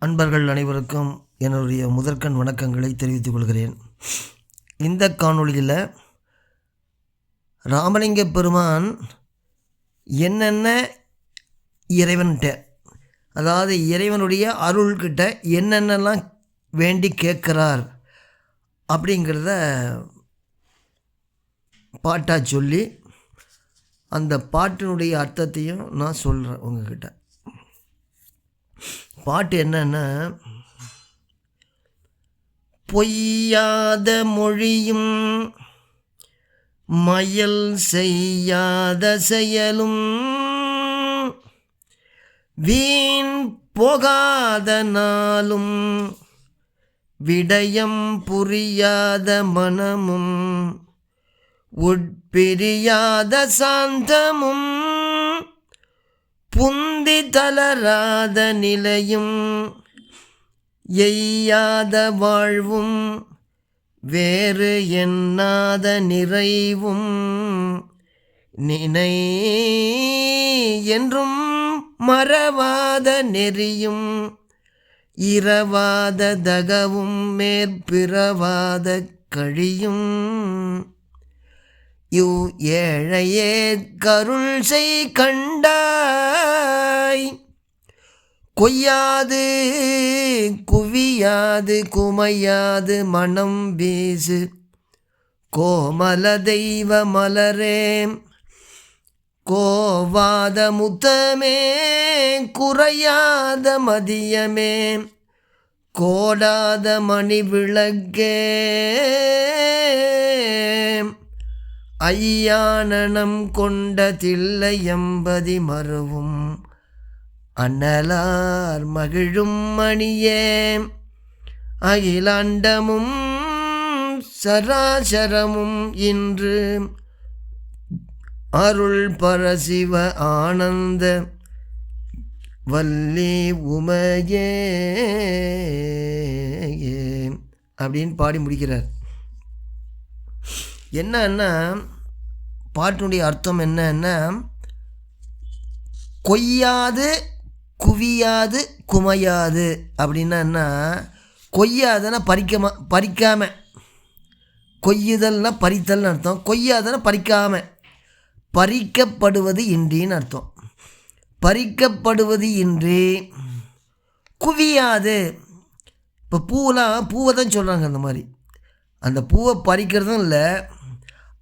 அன்பர்கள் அனைவருக்கும் என்னுடைய முதற்கண் வணக்கங்களை தெரிவித்துக் கொள்கிறேன். இந்த காணொளியில் ராமலிங்க பெருமான் என்னென்ன இறைவன்கிட்ட, அதாவது இறைவனுடைய அருள்கிட்ட என்னென்னலாம் வேண்டி கேட்குறார் அப்படிங்கிறத பாட்டாக சொல்லி அந்த பாட்டினுடைய அர்த்தத்தையும் நான் சொல்கிறேன் உங்ககிட்ட. பாட்டு என்னன்னா, பொய்யாத மொழியும் மயல் செய்யாத செயலும் வீண் போகாத நாளும் விடயம் புரியாத மனமும் உட்பிரியாத சாந்தமும் புந்தி தளராத நிலையும் எய்யாத வாழ்வும் வேறு எண்ணாத நிறைவும் நினை என்றும் மறவாத நெறியும் இரவாத தகவும் மேற்பிறவாத கழியும் ஏழையே கருள் செய் கண்டாய் கொய்யாது குவியாது குமையாது மனம் வீசு கோமல தெய்வ மலரே கோவாத முத்தமே குறையாத மதியமே கோடாத மணி விளக்கே ஐயானனம் கொண்ட தில்லை எம்பதி மருவும் அண்ணலார் மகிழும் மணியே அகிலாண்டமும் சராசரமும் இன்று அருள் பரசிவ ஆனந்த வல்லி உமையே அப்படின்னு பாடி முடிக்கிறார். என்னன்னா பாட்டினுடைய அர்த்தம் என்னன்னா, கொய்யாது குவியாது குமையாது அப்படின்னா, கொய்யாதனா பறிக்காமல், கொய்யுதல்னா பறித்தல்னு அர்த்தம், கொய்யாதனா பறிக்காமல், பறிக்கப்படுவது இன்றின்னு அர்த்தம். பறிக்கப்படுவது இன்றி குவியாது. இப்போ பூவை தான் சொல்கிறாங்க. அந்த மாதிரி அந்த பூவை பறிக்கிறதும் இல்லை,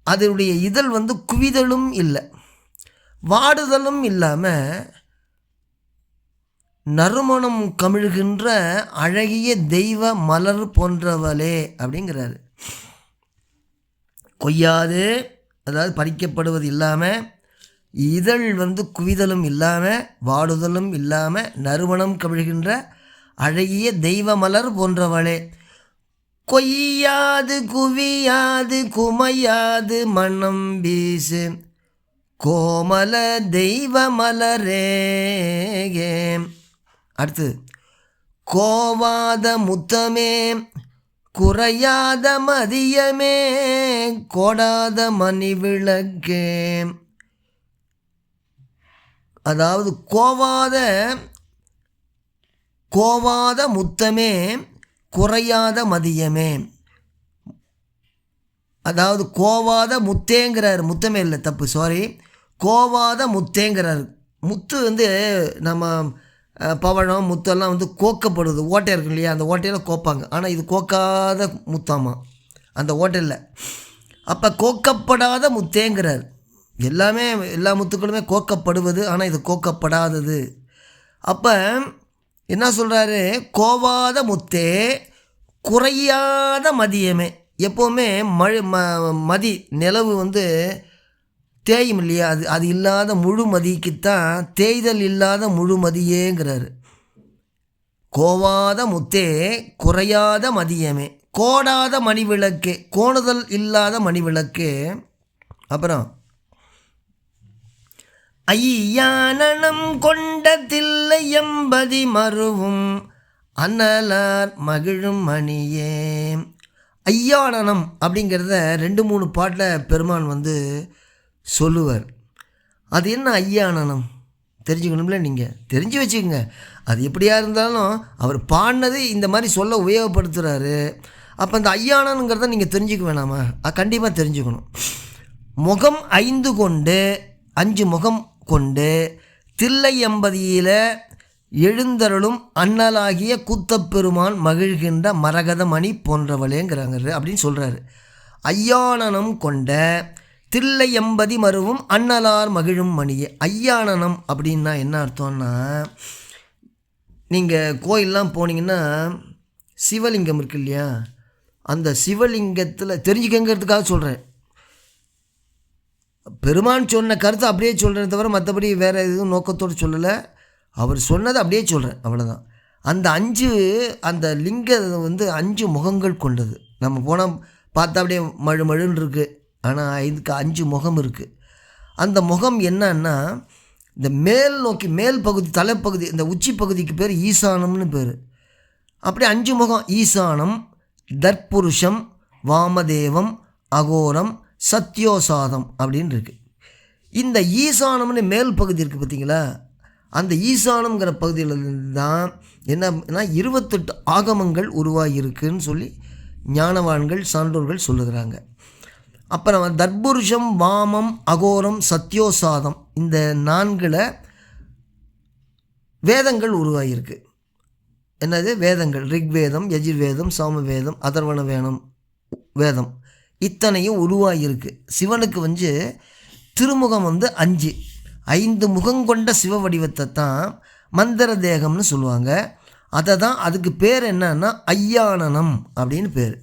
அதனுடைய இதழ் குவிதலும் இல்லை, வாடுதலும் இல்லாமல் நறுமணம் கமிழ்கின்ற அழகிய தெய்வ மலர் போன்றவளே அப்படிங்கிறாரு. கொய்யாது, அதாவது பறிக்கப்படுவது இல்லாமல், இதழ் குவிதலும் இல்லாமல் வாடுதலும் இல்லாமல் நறுமணம் கமிழ்கின்ற அழகிய தெய்வ மலர் போன்றவளே, கொய்யாது குவியாது குமையாது மனம் வீசு கோமல தெய்வ மலரே. அடுத்து, கோவாத முத்தமே குறையாத மதியமே கோடாத மணி விளக்கே. அதாவது கோவாத முத்தமே குறையாத மதியமே, அதாவது கோவாத முத்தேங்கிறார், முத்தமே இல்லை, தப்பு, சாரி, கோவாத முத்தேங்கிறார். முத்து நம்ம பவழம் முத்தெல்லாம் கோக்கப்படுது, ஓட்டை இருக்கு இல்லையா, அந்த ஓட்டையில் கோப்பாங்க. ஆனால் இது கோக்காத முத்தாமா, அந்த ஓட்டையில். அப்போ கோக்கப்படாத முத்தேங்கிறார். எல்லா முத்துக்களுமே கோக்கப்படுவது, ஆனால் இது கோக்கப்படாதது. அப்போ என்ன சொல்கிறாரு, கோவாத முத்தே குறையாத மதியமே. எப்போவுமே மதி நிலவு தேயும் இல்லையா, அது இல்லாத முழு மதிக்குத்தான் தேய்தல் இல்லாத முழு மதியேங்கிறாரு. கோவாத முத்தே குறையாத மதியமே கோடாத மணிவிளக்கு, கோணுதல் இல்லாத மணிவிளக்கு. அப்புறம், ஐயானனம் கொண்ட தில்லை எம்பதி மருவும் அண்ணலார் மகிழும் மணியே. ஐயானனம் அப்படிங்கிறத 2-3 பாட்டில் பெருமான் சொல்லுவார். அது என்ன ஐயானனம்? தெரிஞ்சுக்கணும்ல, நீங்கள் தெரிஞ்சு வச்சுக்கோங்க. அது எப்படியா இருந்தாலும் அவர் பாடினது இந்த மாதிரி சொல்ல உபயோகப்படுத்துகிறாரு. அப்போ அந்த ஐயானனுங்கிறத நீங்கள் தெரிஞ்சுக்க வேணாமா? கண்டிப்பாக தெரிஞ்சுக்கணும். முகம் 5 கொண்டு 5 முகம் கொண்டு தில்லை எம்பதியில் எழுந்தருளும் அண்ணலாகிய கூத்தப்பெருமான் மகிழ்கின்ற மரகத மணி போன்றவளேங்கிறாங்க அப்படின்னு சொல்கிறாரு. ஐயானனம் கொண்ட தில்லை எம்பதி மருவும் அண்ணலார் மகிழும் மணியே. ஐயானனம் அப்படின்னா என்ன அர்த்தம்னா, நீங்கள் கோயிலெலாம் போனீங்கன்னா சிவலிங்கம் இருக்கு இல்லையா, அந்த சிவலிங்கத்தில் தெரிஞ்சுக்கங்கிறதுக்காக சொல்கிறேன். பெருமான் சொன்ன கருத்தை அப்படியே சொல்கிறேன் தவிர மற்றபடி வேறு எதுவும் நோக்கத்தோடு சொல்லலை. அவர் சொன்னதை அப்படியே சொல்கிறேன், அவ்வளோதான். அந்த லிங்கம் 5 முகங்கள் கொண்டது. நம்ம போனால் பார்த்தா அப்படியே மழுன்னு இருக்குது, ஆனால் இதுக்கு 5 முகம் இருக்குது. அந்த முகம் என்னன்னா, இந்த மேல் நோக்கி மேல் பகுதி தலைப்பகுதி இந்த உச்சி பகுதிக்கு பேர் ஈசானம்னு பேர். அப்படி 5 முகம்: ஈசானம், தற்புருஷம், வாமதேவம், அகோரம், சத்யோசாதம் அப்படின்னு இருக்குது. இந்த ஈசானம்னு மேல் பகுதி இருக்குது பார்த்தீங்களா, அந்த ஈசானம்ங்கிற பகுதியிலிருந்து தான் என்னன்னா 28 ஆகமங்கள் உருவாகியிருக்குன்னு சொல்லி ஞானவான்கள் சான்றோர்கள் சொல்லுகிறாங்க. அப்புறம் தர்புருஷம், வாமம், அகோரம், சத்யோசாதம் இந்த 4 வேதங்கள் உருவாகியிருக்கு. என்னது வேதங்கள்? ரிக்வேதம், யஜுர்வேதம், சாமவேதம், அதர்வண வேதம் இத்தனையும் உருவாகியிருக்கு. சிவனுக்கு திருமுகம் 5 முகம் கொண்ட சிவ வடிவத்தை தான் மந்திர தேகம்னு சொல்லுவாங்க. அதை தான் அதுக்கு பேர் என்னன்னா ஐயானனம் அப்படின்னு பேர்.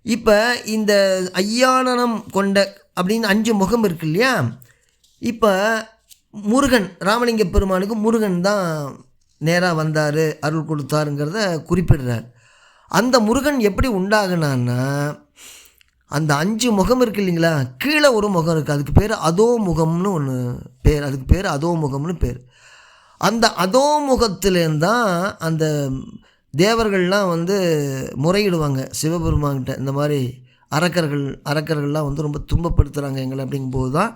இப்போ இந்த ஐயானனம் கொண்ட அப்படின்னு 5 முகம் இருக்கு இல்லையா. இப்போ முருகன், ராமலிங்க பெருமானுக்கு முருகன் தான் நேராக வந்தார், அருள் கொடுத்தாருங்கிறத குறிப்பிடுறார். அந்த முருகன் எப்படி உண்டாகுனான்னா, அந்த 5 முகம் இருக்குது இல்லைங்களா, கீழே ஒரு முகம் இருக்குது, அதுக்கு பேர் அதோ முகம்னு ஒன்று பேர். அதுக்கு பேர் அதோ முகம்னு பேர். அந்த அதோ முகத்திலேருந்து தான் அந்த தேவர்கள்லாம் முறையிடுவாங்க சிவபெருமான்கிட்ட. இந்த மாதிரி அரக்கர்கள்லாம் ரொம்ப துன்பப்படுத்துகிறாங்க எங்களை அப்படிங்கும்போது தான்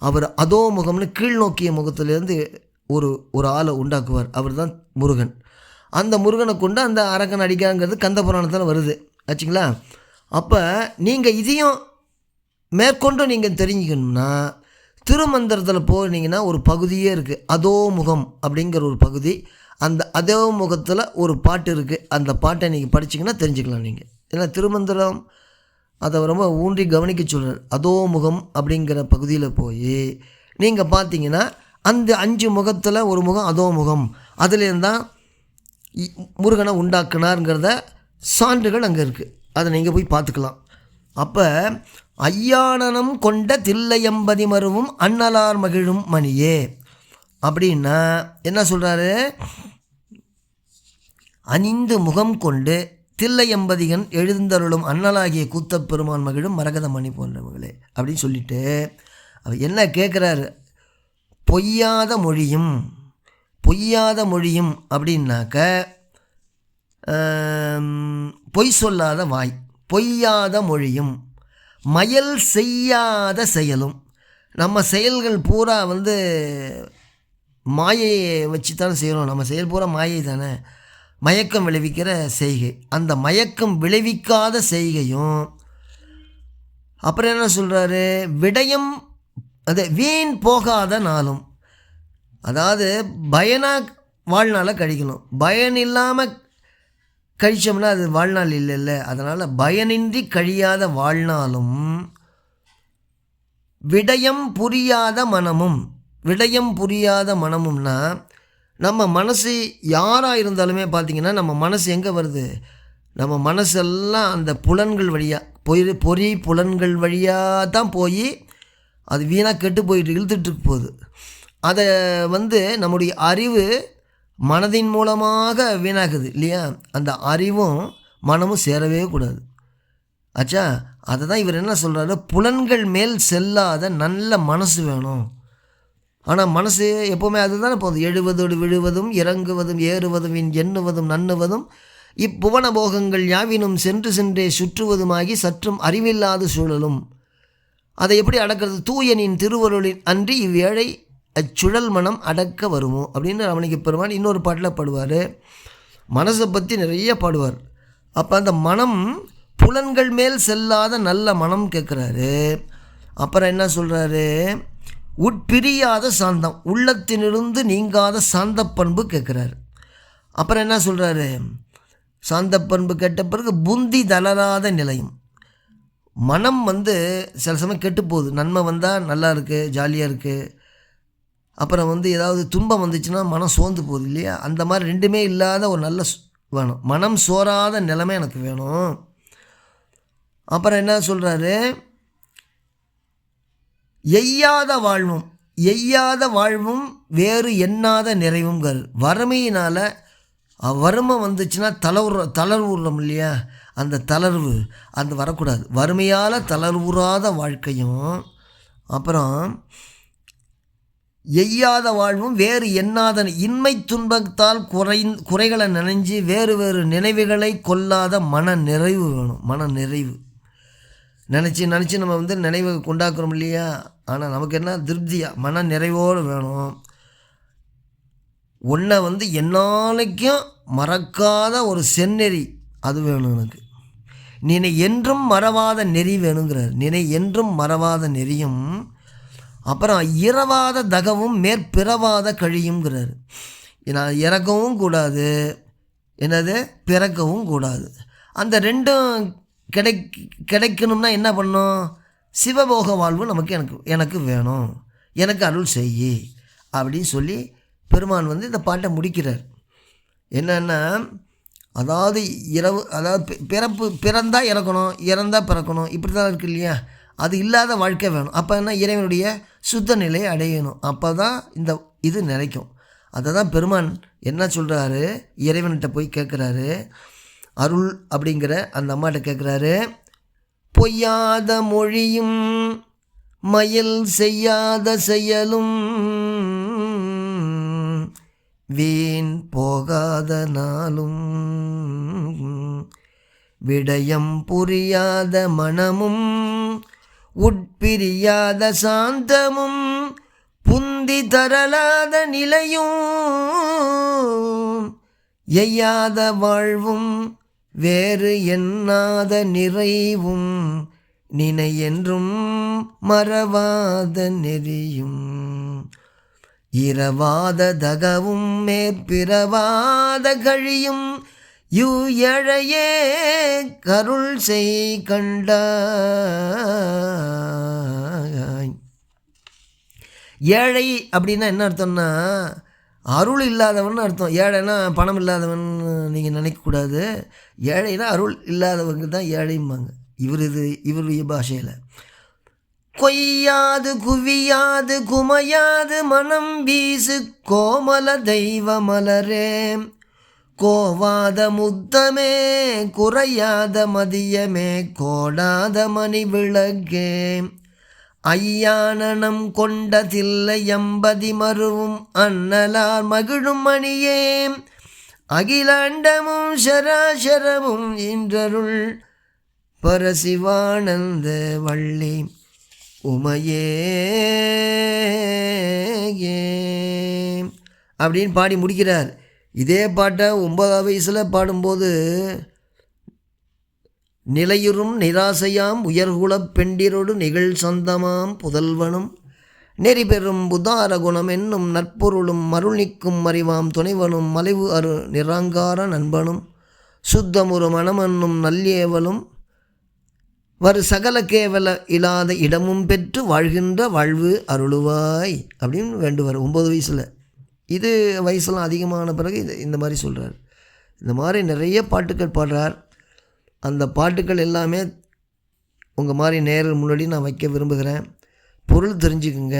அவர் அதோ முகம்னு கீழ் நோக்கிய முகத்திலேருந்து ஒரு ஆளை உண்டாக்குவார். அவர் தான் முருகன். அந்த முருகனை கொண்டு அந்த அரக்கன் அடிக்காங்கிறது கந்த புராணத்தில் வருது ஆச்சுங்களா. அப்போ நீங்கள் இதையும் மேற்கொண்டு நீங்கள் தெரிஞ்சுக்கணும்னா திருமந்திரத்தில் போனீங்கன்னா ஒரு பகுதியே இருக்குது, அதோ முகம் அப்படிங்கிற ஒரு பகுதி. அந்த அதோ முகத்தில் ஒரு பாட்டு இருக்குது. அந்த பாட்டை நீங்கள் படிச்சிங்கன்னா தெரிஞ்சுக்கலாம் நீங்கள். ஏன்னா திருமந்திரம் அதை ரொம்ப ஊன்றி கவனிக்க சொல்கிறார். அதோ முகம் அப்படிங்கிற பகுதியில் போய் நீங்கள் பார்த்தீங்கன்னா அந்த 5 முகத்தில் ஒரு முகம் அதோ முகம், அதுலேருந்து தான் முருகனை உண்டாக்குனாருங்கிறத சான்றுகள் அங்கே இருக்குது. அதை நீங்கள் போய் பார்த்துக்கலாம். அப்போ ஐயானனம் கொண்ட தில்லையம்பதி மருவும் அண்ணலார் மகிழும் மணியே அப்படின்னா என்ன சொல்கிறாரு? 5 முகம் கொண்டு தில்லையம்பதிகன் எழுந்தருளும் அண்ணலாகிய கூத்தப்பெருமான் மகிழும் மரகத மணி போன்றவர்களே அப்படின்னு சொல்லிட்டு அவர் என்ன கேட்குறாரு? பொய்யாத மொழியும் அப்படின்னாக்க பொய் சொல்லாத வாய், பொய்யாத மொழியும், மயல் செய்யாத செயலும். நம்ம செயல்கள் பூரா மாயையை வச்சு தானே செய்கிறோம். நம்ம செயல் பூரா மாயை தானே, மயக்கம் விளைவிக்கிற செய்கை. அந்த மயக்கம் விளைவிக்காத செய்கையும். அப்புறம் என்ன சொல்கிறாரு? விடயம், அது வீண் போகாத நாளும். அதாவது பயனாக வாழ்நாளை கழிக்கணும். பயன் இல்லாமல் கழிச்சோம்னா அது வாழ்நாள் இல்லைல்ல. அதனால் பயனின்றி கழியாத வாழ்நாளும், விடயம் புரியாத மனமும்னா நம்ம மனசு யாராக இருந்தாலுமே பார்த்திங்கன்னா நம்ம மனசு எங்கே வருது? நம்ம மனசெல்லாம் அந்த புலன்கள் வழியாக பொறி புலன்கள் வழியாக தான் போய் அது வீணாக கெட்டு போயிட்டு இழுத்துட்டு போகுது. அதை நம்முடைய அறிவு மனதின் மூலமாக வீணாக்குது இல்லையா. அந்த அறிவும் மனமும் சேரவே கூடாது ஆச்சா. அதை தான் இவர் என்ன சொல்கிறாரு? புலன்கள் மேல் செல்லாத நல்ல மனசு வேணும். ஆனால் மனசு எப்போவுமே அதுதானே போதும். எழுவதோடு விழுவதும், இறங்குவதும், ஏறுவதும், எண்ணுவதும், நண்ணுவதும், இப்புவன போகங்கள் யாவினும் சென்றே சுற்றுவதுமாகி சற்றும் அறிவில்லாத சூழலும். அதை எப்படி அடக்கிறது? தூயனின் திருவருளின் அன்றி இவ்வேழை அச்சுழல் மனம் அடக்க வருமோ அப்படின்னு ரமணிக்க பெருமான் இன்னொரு பாட்டில் பாடுவார். மனசை பற்றி நிறைய பாடுவார். அப்போ அந்த மனம் புலன்கள் மேல் செல்லாத நல்ல மனம் கேட்குறாரு. அப்புறம் என்ன சொல்கிறாரு? உட்பிரியாத சாந்தம், உள்ளத்தினிருந்து நீங்காத சாந்த பண்பு கேட்குறாரு. அப்புறம் என்ன சொல்கிறாரு? சாந்த பண்பு கேட்ட பிறகு புந்தி தளராத நிலையும். மனம் சில சமயம் கெட்டு போகுது. நன்மை வந்தால் நல்லா இருக்குது, ஜாலியாக இருக்குது. அப்புறம் ஏதாவது துன்பம் வந்துச்சுன்னா மனம் சோர்ந்து போகுது இல்லையா? அந்த மாதிரி ரெண்டுமே இல்லாத ஒரு நல்ல வேணும். மனம் சோராத நிலைமை எனக்கு வேணும். அப்புறம் என்ன சொல்கிறாரு? எய்யாத வாழ்வும் வேறு எண்ணாத நிறைவுங்கிறார். வறுமையினால் வறுமை வந்துச்சுன்னா தளர்வுறோம் இல்லையா? அந்த தளர்வு வரக்கூடாது. வறுமையால் தளர்வுறாத வாழ்க்கையும், அப்புறம் எய்யாத வாழ்வும் வேறு எண்ணாத இன்மை துன்பத்தால் குறைகளை நினைஞ்சு வேறு வேறு நினைவுகளை கொள்ளாத மன நிறைவு வேணும். மன நிறைவு நினச்சி நம்ம நினைவு கொண்டாக்குறோம் இல்லையா? ஆனால் நமக்கு என்ன திருப்தியாக மன நிறைவோடு வேணும். ஒன்றை என்னாலைக்கும் மறக்காத ஒரு செந்நெறி அது வேணும் எனக்கு. நினை என்றும் மறவாத நெறி வேணுங்கிறார். நினை என்றும் மறவாத நெறியும், அப்புறம் இரவாத தகவும் மேற்பிறவாத கழியுங்கிறார். நான் இறக்கவும் கூடாது, என்னது பிறக்கவும் கூடாது. அந்த ரெண்டும் கிடைக்கணும்னா என்ன பண்ணும்? சிவபோக வாழ்வு எனக்கு வேணும், எனக்கு அருள் செய்யி அப்படின்னு சொல்லி பெருமான் இந்த பாட்டை முடிக்கிறார். என்னென்னா, அதாவது பிறந்தால் இறக்கணும், இறந்தால் பிறக்கணும், இப்படி தான் இருக்குது இல்லையா? அது இல்லாத வாழ்க்கை வேணும். அப்போ என்ன? இறைவனுடைய சுத்த நிலையை அடையணும். அப்போ தான் இது நிலைக்கும். அதை தான் பெருமான் என்ன சொல்கிறாரு? இறைவன்கிட்ட போய் கேட்குறாரு. அருள் அப்படிங்கிற அந்த அம்மாட்ட கேட்குறாரு. பொய்யாத மொழியும் மயில் செய்யாத செயலும் வீண் போகாத நாளும் விடயம் புரியாத மனமும் உட்பிரியாத சாந்தமும் புந்தி தரலாத நிலையும் எய்யாத வாழ்வும் வேறு எண்ணாத நிறைவும் நினை என்றும் மறவாத நெறியும் இரவாத தகவும் மேற்பிறவாத கழியும் ஏழையே கருள் செய் கண்டாய். ஏழை அப்படின்னா என்ன அர்த்தம்னா, அருள் இல்லாதவன் அர்த்தம். ஏழைனா பணம் இல்லாதவன் நீங்கள் நினைக்கக்கூடாது. ஏழைனா அருள் இல்லாதவங்க தான் ஏழைம்பாங்க இவருடைய பாஷையில். கொய்யாது குவியாது குமையாது மனம் வீசு கோமல தெய்வ மலரே கோவாத முத்தமே குறையாத மதியமே கோடாத மணி விளக்கே ஐயானனம் கொண்டதில்லை எம்பதி மருவும் அன்னலார் மகிழும் மணியே அகிலாண்டமும் சராசரமும் இன்றருள் பரசிவானந்த வள்ளி உமையே அப்படின்னு பாடி முடிக்கிறார். இதே பாட்டை 9ஆம் வயசில் பாடும்போது, நிலையுறும் நிராசையாம் உயர்குலப் பெண்டிரோடு நிகழ் சொந்தமாம் புதல்வனும் நெறி பெறும் புதார குணம் என்னும் நற்பொருளும் மருள்நிக்கும் அறிவாம் துணைவனும் மலைவு அரு நிராங்கார நண்பனும் சுத்தமுறு மனமன்னும் நல்லேவலும் வரு சகல கேவல இல்லாத இடமும் பெற்று வாழ்கின்ற வாழ்வு அருளுவாய் அப்படின்னு வேண்டுவார் 9 வயசில். இது வயசுலாம் அதிகமான பிறகு இந்த மாதிரி சொல்கிறார். இந்த மாதிரி நிறைய பாட்டுக்கள் பாடுறார். அந்த பாட்டுக்கள் எல்லாமே உங்கள் மாதிரி நேரில் முன்னாடி நான் வைக்க விரும்புகிறேன். பொருள் தெரிஞ்சுக்குங்க,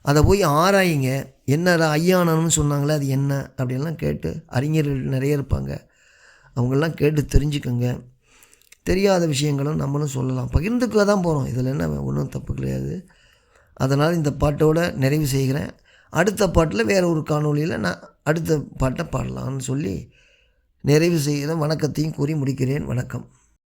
அதை போய் ஆராயுங்க. என்ன ஐயானன்னு சொன்னாங்களே அது என்ன அப்படின்லாம் கேட்டு, அறிஞர்கள் நிறைய இருப்பாங்க, அவங்களெலாம் கேட்டு தெரிஞ்சுக்குங்க. தெரியாத விஷயங்களும் நம்மளும் சொல்லலாம், பகிர்ந்துக்குள்ள தான் போகிறோம். இதில் என்ன ஒன்றும் தப்பு கிடையாது. அதனால் இந்த பாட்டோட நிறைவு செய்கிறேன். அடுத்த பாட்டில் வேறு ஒரு காணொலியில் நான் அடுத்த பாட்டை பாடலான்னு சொல்லி நிறைவு செய்கிறேன். வணக்கத்தையும் கூறி முடிக்கிறேன். வணக்கம்.